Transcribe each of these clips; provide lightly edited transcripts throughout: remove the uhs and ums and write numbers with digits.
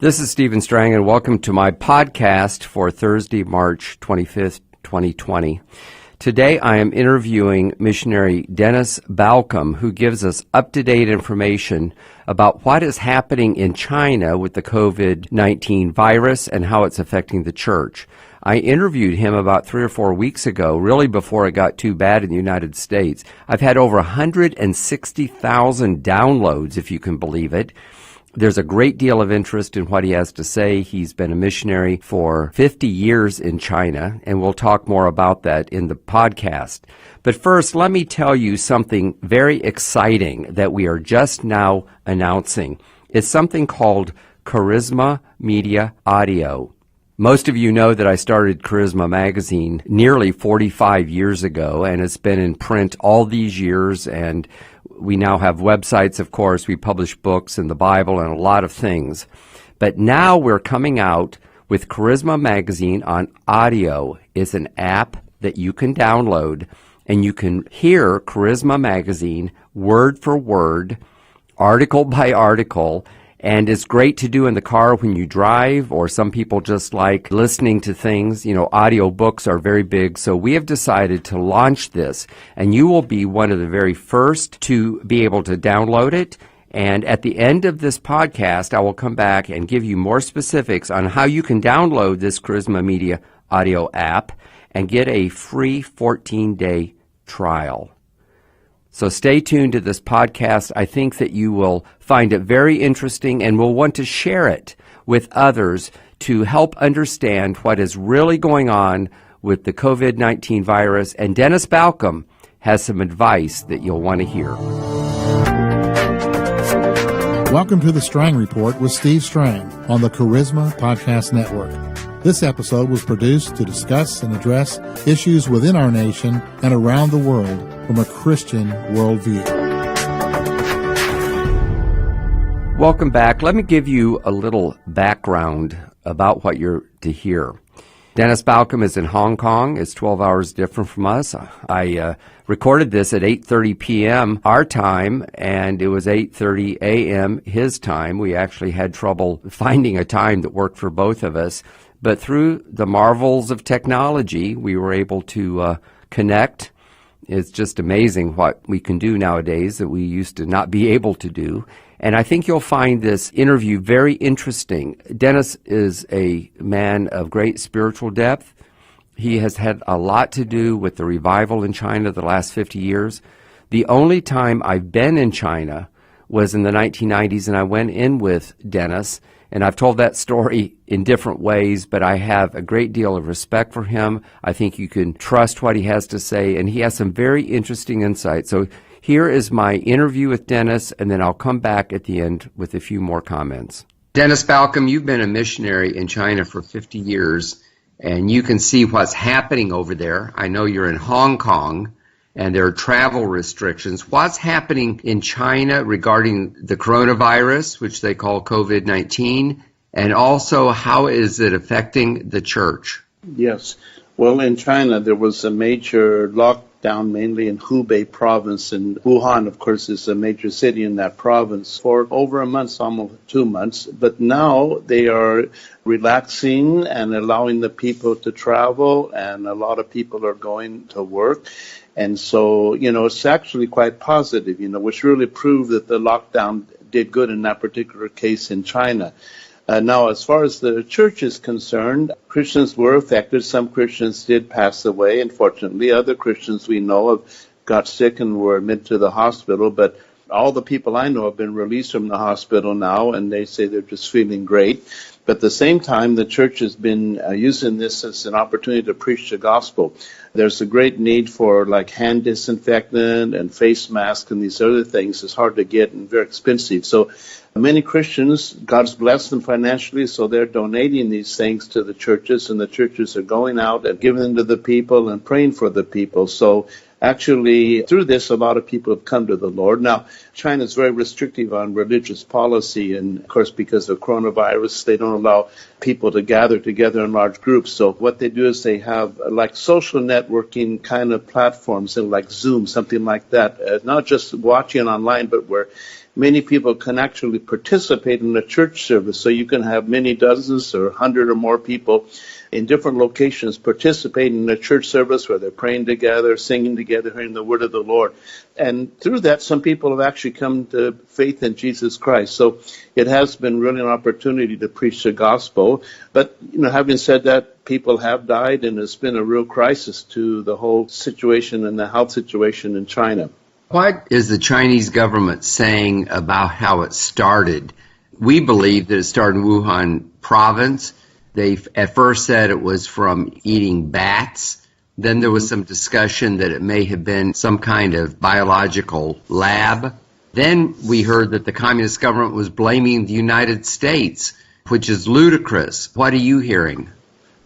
This is Stephen Strang, and welcome to my podcast for Thursday, March 25th, 2020. Today I am interviewing missionary Dennis Balcom, who gives us up-to-date information about what is happening in China with the COVID-19 virus and how it's affecting the church. I interviewed him about 3 or 4 weeks ago, really before it got too bad in the United States. I've had over 160,000 downloads, if you can believe it. There's a great deal of interest in what he has to say. He's been a missionary for 50 years in China, and we'll talk more about that in the podcast. But first, let me tell you something very exciting that we are just now announcing. It's something called Charisma Media Audio. Most of you know that I started Charisma Magazine nearly 45 years ago, and it's been in print all these years, and we now have websites, of course. We publish books and the Bible and a lot of things. But now we're coming out with Charisma Magazine on audio. It's an app that you can download, and you can hear Charisma Magazine word for word, article by article, and it's great to do in the car when you drive, or some people just like listening to things. You know, audio books are very big, so we have decided to launch this, and you will be one of the very first to be able to download it. And at the end of this podcast, I will come back and give you more specifics on how you can download this Charisma Media Audio app and get a free 14-day trial. So stay tuned to this podcast. I think that you will find it very interesting and will want to share it with others to help understand what is really going on with the COVID-19 virus. And Dennis Balcom has some advice that you'll want to hear. Welcome to the Strang Report with Steve Strang on the Charisma Podcast Network. This episode was produced to discuss and address issues within our nation and around the world from a Christian worldview. Welcome back. Let me give you a little background about what you're to hear. Dennis Balcom is in Hong Kong. It's 12 hours different from us. I recorded this at 8:30 p.m. our time, and it was 8:30 a.m. his time. We actually had trouble finding a time that worked for both of us. But through the marvels of technology, we were able to connect. It's just amazing what we can do nowadays that we used to not be able to do. And I think you'll find this interview very interesting. Dennis is a man of great spiritual depth. He has had a lot to do with the revival in China the last 50 years. The only time I've been in China was in the 1990s, and I went in with Dennis. And I've told that story in different ways, but I have a great deal of respect for him. I think you can trust what he has to say, and he has some very interesting insights. So here is my interview with Dennis, and then I'll come back at the end with a few more comments. Dennis Balcom, you've been a missionary in China for 50 years, and you can see what's happening over there. I know you're in Hong Kong, and there are travel restrictions. What's happening in China regarding the coronavirus, which they call COVID-19, and also how is it affecting the church? Yes. Well, in China, there was a major lockdown, mainly in Hubei province, and Wuhan, of course, is a major city in that province, for over a month, almost 2 months. But now they are relaxing and allowing the people to travel, and a lot of people are going to work. And so, it's actually quite positive, which really proved that the lockdown did good in that particular case in China. Now, as far as the church is concerned, Christians were affected. Some Christians did pass away, unfortunately. Other Christians we know of got sick and were admitted to the hospital. But all the people I know have been released from the hospital now, and they say they're just feeling great. But at the same time, the church has been using this as an opportunity to preach the gospel. There's a great need for like hand disinfectant and face masks and these other things. It's hard to get and very expensive. So many Christians, God's blessed them financially, so they're donating these things to the churches, and the churches are going out and giving them to the people and praying for the people. So actually, through this, a lot of people have come to the Lord. Now, China is very restrictive on religious policy, and of course, because of coronavirus, they don't allow people to gather together in large groups. So what they do is they have like social networking kind of platforms, and like Zoom, something like that. Not just watching online, but where many people can actually participate in a church service. So you can have many dozens or 100 or more people in different locations participating in a church service where they're praying together, singing together, hearing the word of the Lord. And through that, some people have actually come to faith in Jesus Christ. So it has been really an opportunity to preach the gospel. But, having said that, people have died, and it's been a real crisis to the whole situation and the health situation in China. What is the Chinese government saying about how it started? We believe that it started in Wuhan province. They at first said it was from eating bats. Then there was some discussion that it may have been some kind of biological lab. Then we heard that the communist government was blaming the United States, which is ludicrous. What are you hearing?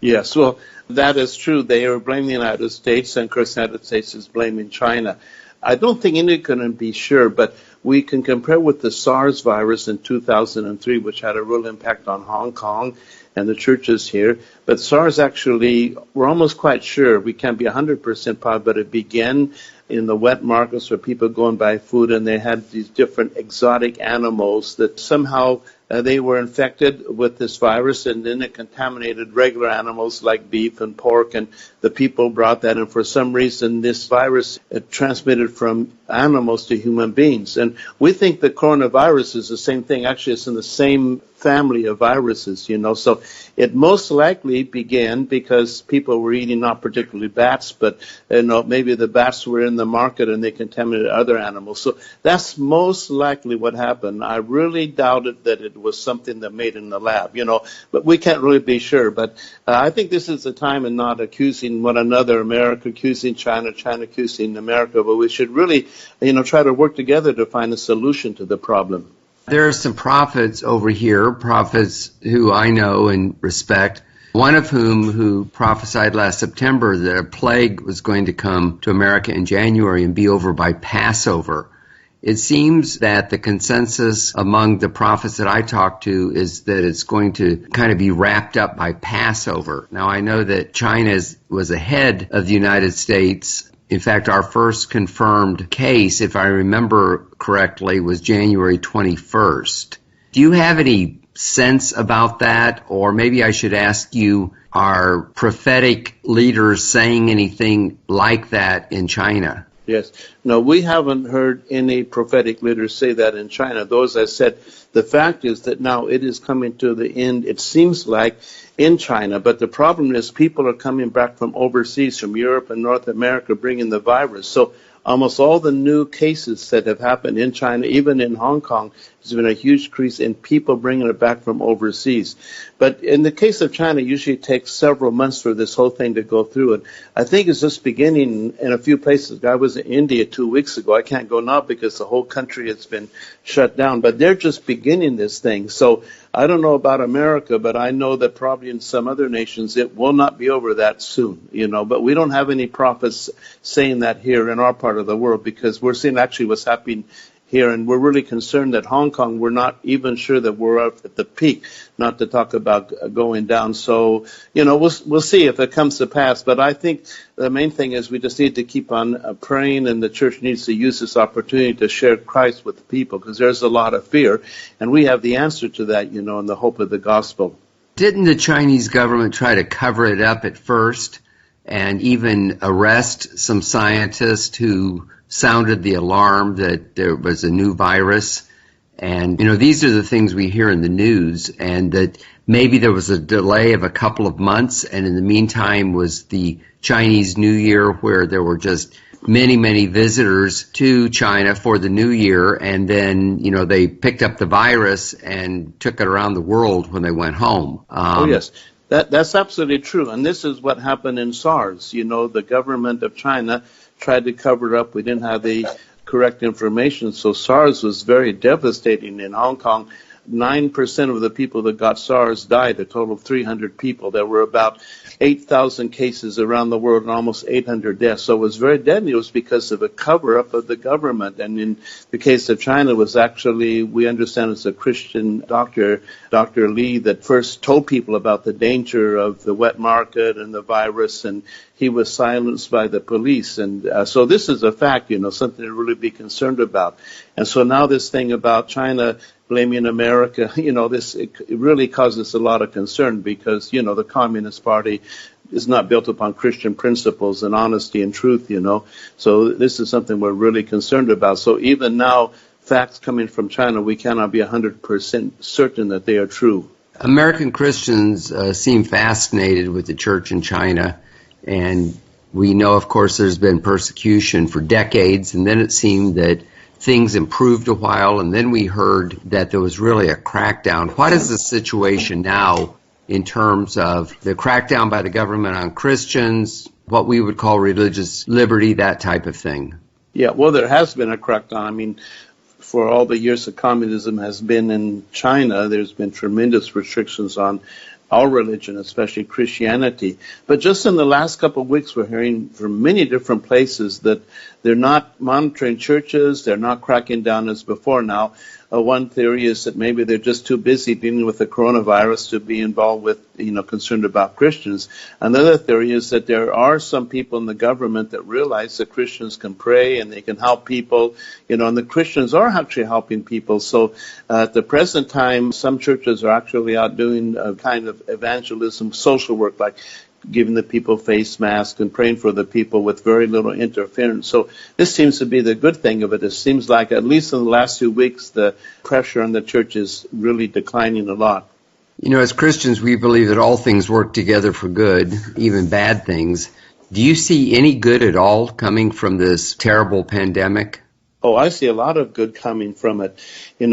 Yes, well, that is true. They are blaming the United States, and of course the United States is blaming China. I don't think anyone can be sure, but we can compare with the SARS virus in 2003, which had a real impact on Hong Kong and the churches here. But SARS actually, we're almost quite sure, we can't be 100% positive, but it began in the wet markets where people go and buy food, and they had these different exotic animals that somehow they were infected with this virus, and then it contaminated regular animals like beef and pork, and the people brought that, and for some reason this virus transmitted from animals to human beings. And we think the coronavirus is the same thing. Actually, it's in the same family of viruses, So it most likely began because people were eating not particularly bats, but maybe the bats were in the market and they contaminated other animals. So that's most likely what happened. I really doubted that it was something that made in the lab, but we can't really be sure. But I think this is the time and not accusing one another, America accusing China, China accusing America, but we should really, try to work together to find a solution to the problem. There are some prophets over here, prophets who I know and respect, one of who prophesied last September that a plague was going to come to America in January and be over by Passover. It seems that the consensus among the prophets that I talked to is that it's going to kind of be wrapped up by Passover. Now, I know that China was ahead of the United States. In fact, our first confirmed case, if I remember correctly, was January 21st. Do you have any sense about that? Or maybe I should ask you, are prophetic leaders saying anything like that in China? Yes. No, we haven't heard any prophetic leaders say that in China. Though, as I said, the fact is that now it is coming to the end, it seems like, in China. But the problem is people are coming back from overseas, from Europe and North America, bringing the virus. So almost all the new cases that have happened in China, even in Hong Kong, there's been a huge increase in people bringing it back from overseas. But in the case of China, it usually takes several months for this whole thing to go through. And I think it's just beginning in a few places. I was in India 2 weeks ago. I can't go now because the whole country has been shut down. But they're just beginning this thing. So I don't know about America, but I know that probably in some other nations it will not be over that soon, But we don't have any prophets saying that here in our part of the world because we're seeing actually what's happening here, and we're really concerned that Hong Kong, we're not even sure that we're up at the peak, not to talk about going down. So, we'll see if it comes to pass. But I think the main thing is we just need to keep on praying, and the church needs to use this opportunity to share Christ with the people because there's a lot of fear, and we have the answer to that, in the hope of the gospel. Didn't the Chinese government try to cover it up at first and even arrest some scientists who sounded the alarm that there was a new virus? And, these are the things we hear in the news, and that maybe there was a delay of a couple of months, and in the meantime was the Chinese New Year where there were just many, many visitors to China for the New Year, and then, they picked up the virus and took it around the world when they went home. Oh, yes. That's absolutely true. And this is what happened in SARS. The government of China tried to cover it up. We didn't have the correct information. So SARS was very devastating in Hong Kong. 9% of the people that got SARS died, a total of 300 people. There were about 8,000 cases around the world and almost 800 deaths. So it was very deadly. It was because of a cover-up of the government. And in the case of China, it was actually, we understand it's a Christian doctor, Dr. Li, that first told people about the danger of the wet market and the virus. And he was silenced by the police. And so this is a fact, something to really be concerned about. And so now this thing about China blaming America, it really causes a lot of concern because, the Communist Party is not built upon Christian principles and honesty and truth, So this is something we're really concerned about. So even now, facts coming from China, we cannot be 100% certain that they are true. American Christians seem fascinated with the church in China, and we know, of course, there's been persecution for decades, and then it seemed that things improved a while, and then we heard that there was really a crackdown. What is the situation now in terms of the crackdown by the government on Christians, what we would call religious liberty, that type of thing? Yeah, well, there has been a crackdown. I mean, for all the years that communism has been in China, there's been tremendous restrictions on our religion, especially Christianity. But just in the last couple of weeks, we're hearing from many different places that they're not monitoring churches, they're not cracking down as before now. One theory is that maybe they're just too busy dealing with the coronavirus to be involved with, concerned about Christians. Another theory is that there are some people in the government that realize that Christians can pray and they can help people, and the Christians are actually helping people. So at the present time, some churches are actually out doing a kind of evangelism, social work, like giving the people face masks and praying for the people with very little interference. So this seems to be the good thing of it. It seems like, at least in the last 2 weeks, the pressure on the church is really declining a lot. As Christians, we believe that all things work together for good, even bad things. Do you see any good at all coming from this terrible pandemic? Oh, I see a lot of good coming from it. I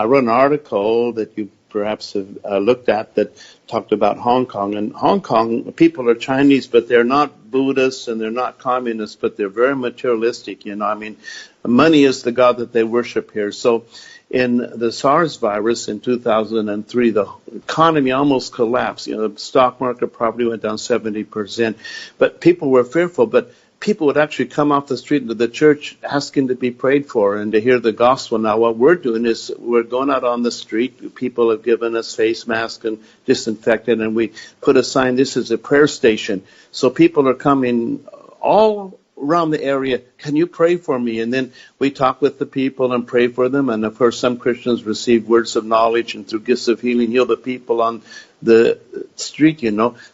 wrote an article that you perhaps have looked at that talked about Hong Kong. And Hong Kong, people are Chinese, but they're not Buddhists and they're not communists, but they're very materialistic. Money is the god that they worship here. So in the SARS virus in 2003, the economy almost collapsed. The stock market probably went down 70%. But people were fearful. But people would actually come off the street into the church asking to be prayed for and to hear the gospel. Now, what we're doing is we're going out on the street. People have given us face masks and disinfectant, and we put a sign, this is a prayer station. So people are coming all around the area, can you pray for me? And then we talk with the people and pray for them. And, of course, some Christians receive words of knowledge and through gifts of healing heal the people on the street,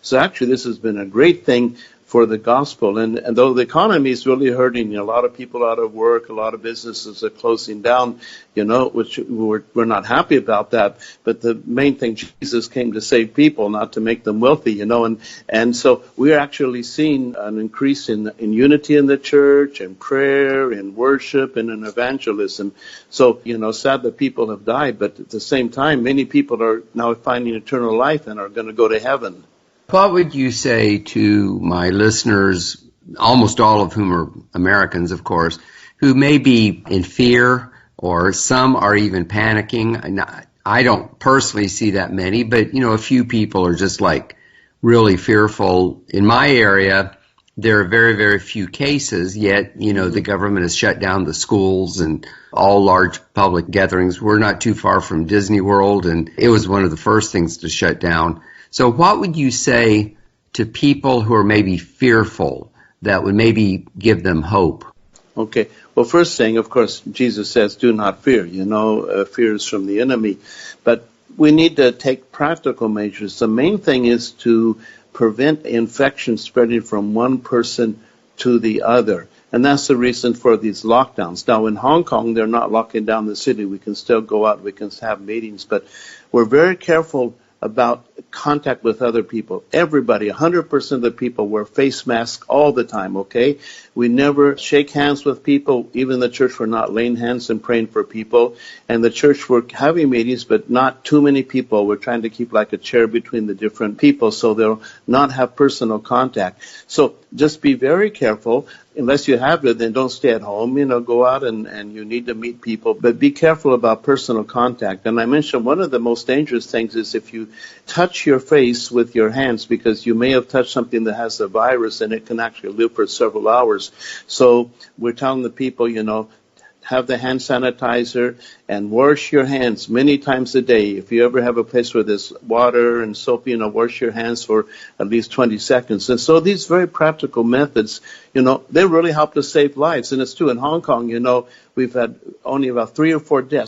So actually this has been a great thing for the gospel. And though the economy is really hurting, a lot of people out of work, a lot of businesses are closing down, which we're not happy about that. But the main thing, Jesus came to save people, not to make them wealthy, and so we're actually seeing an increase in unity in the church, in prayer, in worship, and in evangelism. So, sad that people have died, but at the same time, many people are now finding eternal life and are going to go to heaven. What would you say to my listeners, almost all of whom are Americans, of course, who may be in fear or some are even panicking? I don't personally see that many, but, a few people are just really fearful. In my area, there are very, very few cases, yet, the government has shut down the schools and all large public gatherings. We're not too far from Disney World, and it was one of the first things to shut down. So what would you say to people who are maybe fearful that would maybe give them hope? Okay. Well, first thing, of course, Jesus says, do not fear. Fear is from the enemy. But we need to take practical measures. The main thing is to prevent infection spreading from one person to the other. And that's the reason for these lockdowns. Now, in Hong Kong, they're not locking down the city. We can still go out. We can have meetings. But we're very careful about contact with other people. Everybody, 100% of the people wear face masks all the time, okay? We never shake hands with people. Even in the church, we're not laying hands and praying for people. And the church, we're having meetings, but not too many people. We're trying to keep like a chair between the different people so they'll not have personal contact. So just be very careful. Unless you have it, then don't stay at home. Go out and you need to meet people. But be careful about personal contact. And I mentioned one of the most dangerous things is if you touch your face with your hands, because you may have touched something that has the virus and it can actually live for several hours. So we're telling the people, have the hand sanitizer and wash your hands many times a day. If you ever have a place where there's water and soap, wash your hands for at least 20 seconds. And so these very practical methods, they really help to save lives. And it's true in Hong Kong, we've had only about 3 or 4 deaths